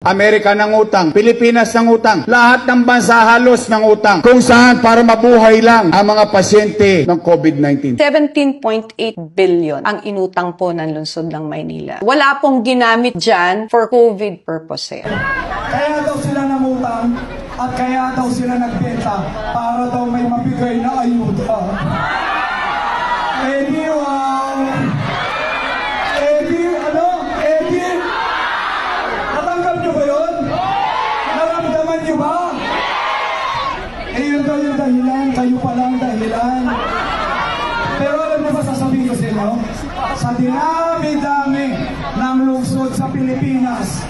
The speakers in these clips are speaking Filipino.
Amerika ng utang, Pilipinas ng utang, lahat ng bansa halos ng utang, kung saan para mabuhay lang ang mga pasyente ng COVID-19. 17.8 billion ang inutang po ng lungsod ng Maynila. Wala pong ginamit dyan for COVID purposes. Kaya daw sila nangutang at kaya daw sila nagbenta para daw may mabigay na ayuda. Natanggap nyo ba yun? Naramdaman nyo ba? Yun daw yung dahilan, kayo palang dahilan. Pero alam nyo ba sasabihin ko sa inyo? Sa dinami-dami ng lungsod sa Pilipinas,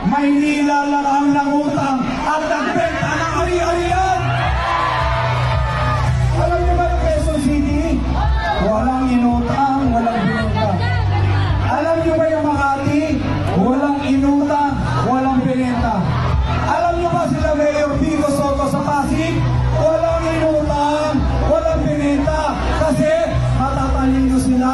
Maynila lang ang nangutang at nagbenta ng ari-arian. Alam niyo ba yung Quezon City? Walang inutang, walang binenta. Alam niyo ba yung Makati? Walang inutang, walang binenta. Alam niyo ba sila Mayor Vico Soto sa Pasig? Walang inutang, walang binenta. Kasi matatalino sila.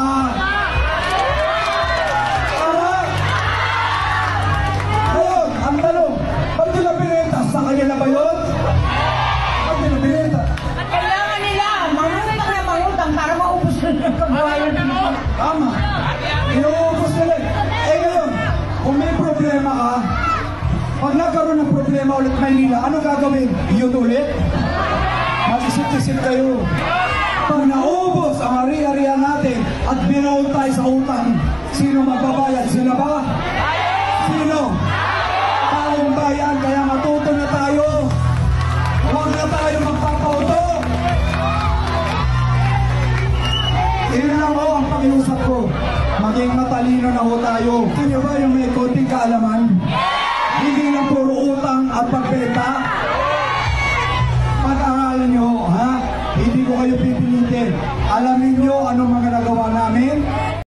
Ang tanong, ba't nila binenta? Sa kanila ba yun? Ba't nila binenta? At kailangan nila mangutang para maubos nila yung kabayan. Tama. Inuubos nila. Ngayon, kung may problema ka, pag nagkaroon ng problema ulit Maynila, ano gagawin? Yun ulit? Mag-isip-isip kayo. Pag naubos ang ari-arian natin at binaon tayo sa utang, sino magbabayad? Sila ba? Sino? Taong bayan, kaya matuto na tayo. Huwag na tayo magpapauto. Yun lang ho ang pakiusap ko. Maging matalino na ho tayo. Sino ba yung may konting kaalaman? Hindi lang puro utang at pagbenta. Pag-aralan nyo, ha? Hindi ko kayo pipilitin. Alamin nyo anong mga nagawa